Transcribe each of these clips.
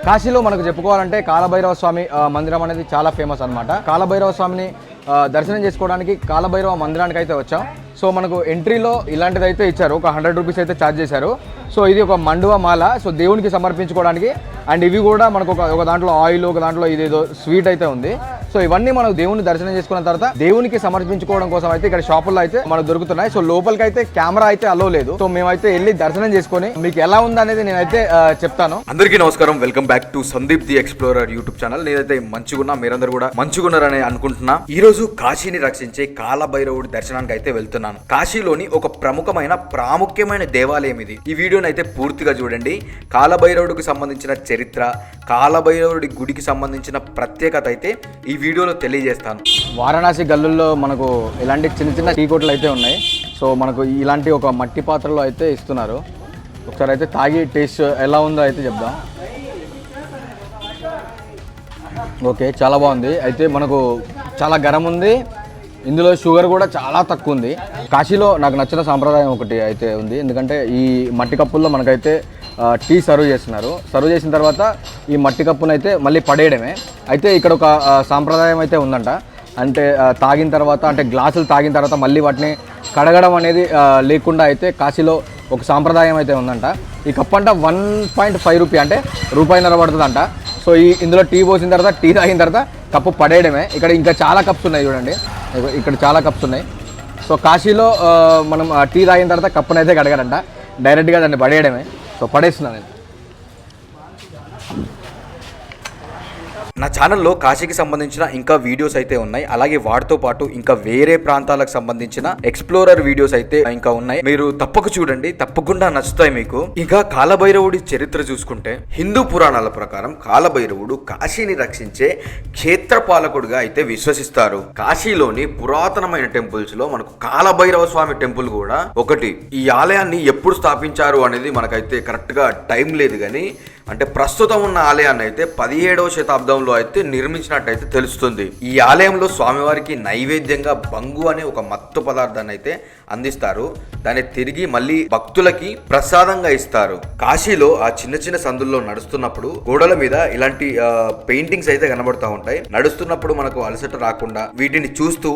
కాశీలో మనకు చెప్పుకోవాలంటే కాలభైరవ స్వామి మందిరం అనేది చాలా ఫేమస్ అనమాట. కాలభైరవ స్వామిని దర్శనం చేసుకోవడానికి కాలభైరవ మందిరానికి అయితే వచ్చాం. సో మనకు ఎంట్రీలో ఇలాంటిది అయితే ఇచ్చారు, ఒక 100 రూపీస్ అయితే ఛార్జ్ చేశారు. సో ఇది ఒక మండువ మాల, సో దేవునికి సమర్పించుకోవడానికి. అండ్ ఇవి కూడా మనకు ఒక దాంట్లో ఆయిల్, ఒక దాంట్లో ఇదేదో స్వీట్ అయితే ఉంది. సో ఇవన్నీ మనకు దేవుని దర్శనం చేసుకున్న తర్వాత దేవునికి సమర్పించుకోవడం కోసం అయితే ఇక్కడ షాపుల్లో అయితే మనకు దొరుకుతున్నాయి. సో లోపలికి అయితే కెమెరా అయితే అలో లేదు. సో మేమైతే వెళ్ళి దర్శనం చేసుకొని మీకు ఎలా ఉందనేది నేనైతే చెప్తాను. అందరికీ నమస్కారం, welcome back to Sandeep the explorer YouTube channel. నేనైతే మంచిగున్నా, మీరందరూ కూడా మంచిగున్నారని అనుకుంటున్నా. ఈ రోజు కాశీని రక్షించే కాలభైరవుడి దర్శనానికి అయితే వెళ్తున్నాను. కాశీలోని ఒక ప్రముఖమైన ప్రాముఖ్యమైన దేవాలయం ఇది. ఈ వీడియోని అయితే పూర్తిగా చూడండి. కాలభైరవుడికి సంబంధించిన చరిత్ర, కాలభైరవుడి గుడికి సంబంధించిన ప్రత్యేకత అయితే ఈ వీడియోలో తెలియజేస్తాను. వారణాసి గల్లుల్లో మనకు ఇలాంటి చిన్న చిన్న టీ కొట్లు అయితే ఉన్నాయి. సో మనకు ఇలాంటి ఒక మట్టి పాత్రలో అయితే ఇస్తున్నారు. ఒకసారి అయితే తాగి టేస్ట్ ఎలా ఉందో అయితే చెప్దాం. ఓకే, చాలా బాగుంది. అయితే మనకు చాలా గరం ఉంది, ఇందులో షుగర్ కూడా చాలా తక్కువ ఉంది. కాశీలో నాకు నచ్చిన సాంప్రదాయం ఒకటి అయితే ఉంది. ఎందుకంటే ఈ మట్టి కప్పుల్లో మనకైతే టీ సర్వ్ చేస్తున్నారు. సర్వ్ చేసిన తర్వాత ఈ మట్టి కప్పునైతే మళ్ళీ పడేయడమే. అయితే ఇక్కడ ఒక సాంప్రదాయం అయితే ఉందంట. అంటే తాగిన తర్వాత, అంటే గ్లాసులు తాగిన తర్వాత మళ్ళీ వాటిని కడగడం అనేది లేకుండా అయితే కాశీలో ఒక సాంప్రదాయం అయితే ఉందంట. ఈ కప్పు అంట 1.5 రూపీ, అంటే రూపాయిన్నర పడుతుందంట. సో ఇందులో టీ పోసిన తర్వాత, టీ తాగిన తర్వాత కప్పు పడేయడమే. ఇక్కడ ఇంకా చాలా కప్స్ ఉన్నాయి చూడండి, ఇక్కడ చాలా కప్స్ ఉన్నాయి. సో కాశీలో మనం టీ తాగిన తర్వాత కప్పునైతే కడగడంట, డైరెక్ట్గా దాన్ని పడేయడమే. సో పడేస్తున్నాను నేను. నా ఛానల్లో కాశీకి సంబంధించిన ఇంకా వీడియోస్ అయితే ఉన్నాయి. అలాగే వాటితో పాటు ఇంకా వేరే ప్రాంతాలకు సంబంధించిన ఎక్స్ప్లోరర్ వీడియోస్ అయితే ఇంకా ఉన్నాయి. మీరు తప్పక చూడండి, తప్పకుండా నచ్చుతాయి మీకు. ఇంకా కాలభైరవుడి చరిత్ర చూసుకుంటే హిందూ పురాణాల ప్రకారం కాలభైరవుడు కాశీని రక్షించే క్షేత్రపాలకుడిగా అయితే విశ్వసిస్తారు. కాశీలోని పురాతనమైన టెంపుల్స్ లో మనకు కాలభైరవ స్వామి టెంపుల్ కూడా ఒకటి. ఈ ఆలయాన్ని ఎప్పుడు స్థాపించారు అనేది మనకైతే కరెక్ట్ గా టైం లేదు, కానీ అంటే ప్రస్తుతం ఉన్న ఆలయాన్ని అయితే 17వ శతాబ్దంలో అయితే నిర్మించినట్టయితే తెలుస్తుంది. ఈ ఆలయంలో స్వామివారికి నైవేద్యంగా బంగు అనే ఒక మత్తు పదార్థాన్ని అయితే అందిస్తారు. దాన్ని తిరిగి మళ్ళీ భక్తులకి ప్రసాదంగా ఇస్తారు. కాశీలో ఆ చిన్న చిన్న సందుల్లో నడుస్తున్నప్పుడు గోడల మీద ఇలాంటి పెయింటింగ్స్ అయితే కనబడుతూ ఉంటాయి. నడుస్తున్నప్పుడు మనకు అలసట రాకుండా వీటిని చూస్తూ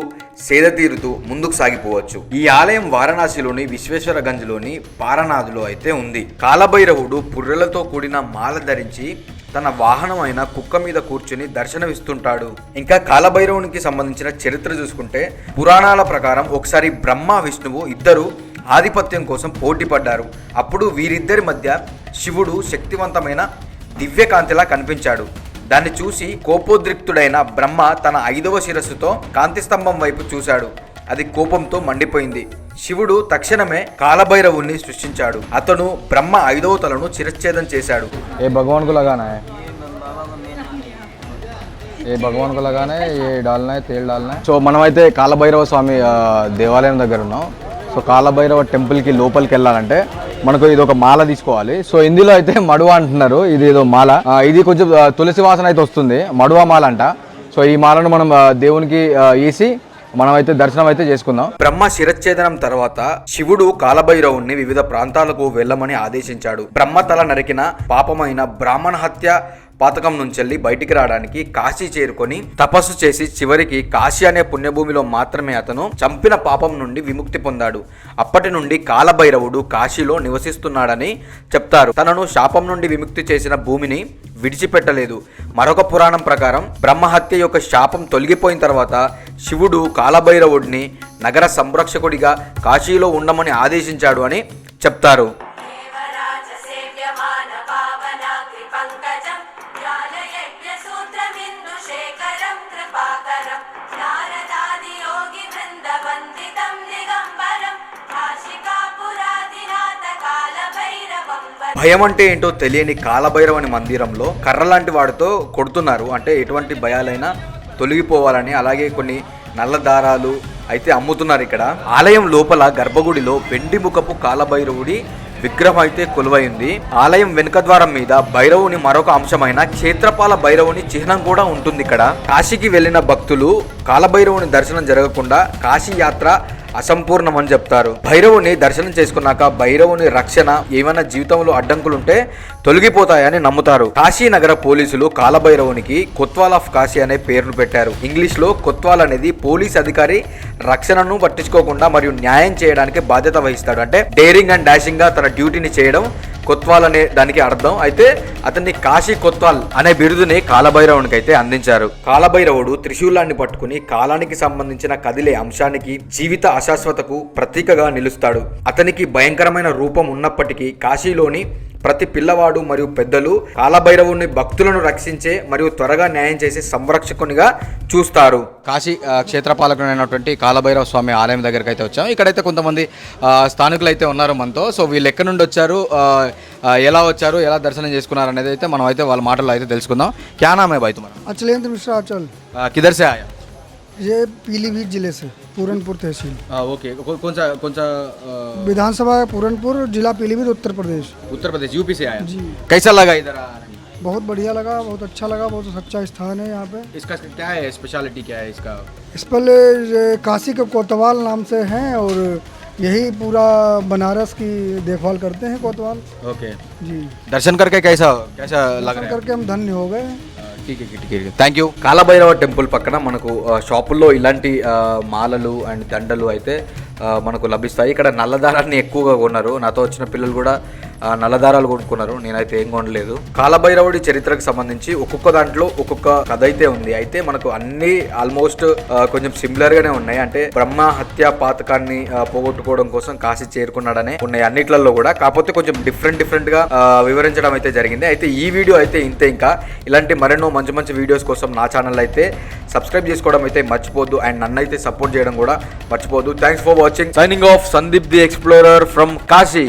సేద తీరుతూ ముందుకు సాగిపోవచ్చు. ఈ ఆలయం వారణాసిలోని విశ్వేశ్వరగంజ్లోని పారనాథులో అయితే ఉంది. కాలభైరవుడు పుర్రెలతో కూడిన మాల ధరించి తన వాహనమైన కుక్క మీద కూర్చుని దర్శనమిస్తుంటాడు. ఇంకా కాలభైరవునికి సంబంధించిన చరిత్ర చూసుకుంటే పురాణాల ప్రకారం ఒకసారి బ్రహ్మ, విష్ణువు ఇద్దరు ఆధిపత్యం కోసం పోటీ పడ్డారు. అప్పుడు వీరిద్దరి మధ్య శివుడు శక్తివంతమైన దివ్యకాంతిలా కనిపించాడు. దాన్ని చూసి కోపోద్రిక్తుడైన బ్రహ్మ తన 5వ శిరస్సుతో కాంతి స్తంభం వైపు చూశాడు. అది కోపంతో మండిపోయింది. శివుడు తక్షణమే కాలభైరవుణ్ణి సృష్టించాడు. అతను బ్రహ్మ 5వ తలను శిరచ్ఛేదం చేశాడు. ఏ భగవాన్ కు लगाना है, ఏ భగవాన్ కు लगाना है, ఏ डालना है, तेल डालना है. సో మనమైతే కాలభైరవ స్వామి దేవాలయం దగ్గర ఉన్నాం. సో కాలభైరవ టెంపుల్కి లోపలికి వెళ్ళాలంటే మనకు ఇది ఒక మాల తీసుకోవాలి. సో ఇందులో అయితే మడువ అంటున్నారు, ఇది ఏదో మాల. ఇది కొంచెం తులసి వాసన అయితే వస్తుంది, మడువ మాల అంట. సో ఈ మాలను మనం దేవునికి వేసి మనమైతే దర్శనం అయితే చేసుకుందాం. బ్రహ్మ శిరచ్ఛేదనం తర్వాత శివుడు కాలభైరవుణ్ణి వివిధ ప్రాంతాలకు వెళ్ళమని ఆదేశించాడు. బ్రహ్మ తల నరికిన పాపమైన బ్రాహ్మణ హత్య పాతకం నుంచి బయటికి రావడానికి కాశీ చేరుకొని తపస్సు చేసి చివరికి కాశీ అనే పుణ్యభూమిలో మాత్రమే అతను చంపిన పాపం నుండి విముక్తి పొందాడు. అప్పటి నుండి కాలభైరవుడు కాశీలో నివసిస్తున్నాడని చెప్తారు. తనను శాపం నుండి విముక్తి చేసిన భూమిని విడిచిపెట్టలేదు. మరొక పురాణం ప్రకారం బ్రహ్మహత్య యొక్క శాపం తొలగిపోయిన తర్వాత శివుడు కాలభైరవుడిని నగర సంరక్షకుడిగా కాశీలో ఉండమని ఆదేశించాడు అని చెప్తారు. భయం అంటే ఏంటో తెలియని కాలభైరవుని మందిరంలో కర్ర లాంటి వాడితో కొడుతున్నారు. అంటే ఎటువంటి భయాలైనా తొలగిపోవాలని. అలాగే కొన్ని నల్ల దారాలు అయితే అమ్ముతున్నారు ఇక్కడ. ఆలయం లోపల గర్భగుడిలో వెండి ముఖపు కాలభైరవుడి విగ్రహం అయితే కొలువైంది. ఆలయం వెనుక ద్వారం మీద భైరవుని మరొక అంశమైన క్షేత్రపాల భైరవుని చిహ్నం కూడా ఉంటుంది ఇక్కడ. కాశీకి వెళ్లిన భక్తులు కాలభైరవుని దర్శనం జరగకుండా కాశీ యాత్ర అసంపూర్ణం అని చెప్తారు. భైరవుని దర్శనం చేసుకున్నాక భైరవుని రక్షణ ఏమైనా జీవితంలో అడ్డంకులుంటే తొలగిపోతాయని నమ్ముతారు. కాశీ నగర పోలీసులు కాలభైరవునికి కొత్వాల్ ఆఫ్ కాశీ అనే పేరును పెట్టారు. ఇంగ్లీష్ లో కొత్వాల్ అనేది పోలీస్ అధికారి రక్షణను పట్టించుకోకుండా మరియు న్యాయం చేయడానికి బాధ్యత వహిస్తాడు. అంటే డేరింగ్ అండ్ డాషింగ్ గా తన డ్యూటీని చేయడం కొత్వాల్ అనే దానికి అర్థం. అయితే అతన్ని కాశీ కొత్వాల్ అనే బిరుదుని కాలభైరవునికి అయితే అందించారు. కాలభైరవుడు త్రిశూలాన్ని పట్టుకుని కాలానికి సంబంధించిన కదిలే అంశానికి జీవిత అశాశ్వతకు ప్రతీకగా నిలుస్తాడు. అతనికి భయంకరమైన రూపం ఉన్నప్పటికీ కాశీలోని ప్రతి పిల్లవాడు మరియు పెద్దలు కాలభైరవుని భక్తులను రక్షించే మరియు త్వరగా న్యాయం చేసే సంరక్షకునిగా చూస్తారు. కాశీ క్షేత్రపాలకుడైనటువంటి కాలభైరవ స్వామి ఆలయం దగ్గరికి అయితే వచ్చాం. ఇక్కడైతే కొంతమంది స్థానికులు అయితే ఉన్నారు మనతో. సో వీళ్ళు ఎక్కడి నుండి వచ్చారు, ఎలా వచ్చారు, ఎలా దర్శనం చేసుకున్నారు అనేది అయితే మనం అయితే వాళ్ళ మాటల్లో అయితే తెలుసుకుందాం. క్యా నామ్ హై భాయ్ తుమ్హారా? अचलेंद्र मिश्रा अचल, కిధర్ సే ఆయా? ये पीलीभीत जिले से पूरनपुर तहसील ఓకే कौन सा विधानसभा पूरनपुर जिला पीलीभीत उत्तर प्रदेश। उत्तर प्रदेश यूपी से आया? जी कैसा लगा इधर आने? बहुत बढ़िया लगा, बहुत अच्छा लगा, बहुत अच्छा स्थान है यहाँ पे। इसका क्या है स्पेशलिटी, क्या है इसका? इस पर ये काशी के कोतवाल नाम से हैं और यही पूरा बनारस की देखभाल करते हैं कोतवाल ओके, जी। దర్శన్ करके कैसा कैसा लग रहा है? करके हम धन्य हो गए। Thank you. కాలభైరవ టెంపుల్ పక్కన మనకు షాపుల్లో ఇలాంటి మాలలు అండ్ దండలు అయితే మనకు లభిస్తాయి. ఇక్కడ నల్లదారాన్ని ఎక్కువగా కొన్నారు. నాతో వచ్చిన పిల్లలు కూడా నల్లదారాలు కొనుక్కున్నారు. నేనైతే ఏం కొనలేదు. కాలభైరవుడి చరిత్రకు సంబంధించి ఒక్కొక్క దాంట్లో ఒక్కొక్క కథ అయితే ఉంది. అయితే మనకు అన్ని ఆల్మోస్ట్ కొంచెం సిమిలర్ గానే ఉన్నాయి. అంటే బ్రహ్మ హత్య పాతకాన్ని పోగొట్టుకోవడం కోసం కాశీ చేరుకున్నాడనే ఉన్నాయి అన్నిట్లలో కూడా. కాకపోతే కొంచెం డిఫరెంట్ గా వివరించడం అయితే జరిగింది. అయితే ఈ వీడియో అయితే ఇంతే. ఇంకా ఇలాంటి మరెన్నో మంచి వీడియోస్ కోసం నా ఛానల్ అయితే సబ్స్క్రైబ్ చేసుకోవడం అయితే మర్చిపోద్దు. అండ్ నన్ను అయితే సపోర్ట్ చేయడం కూడా మర్చిపోద్దు. Thanks for watching. Signing off Sandeep the explorer from Kashi.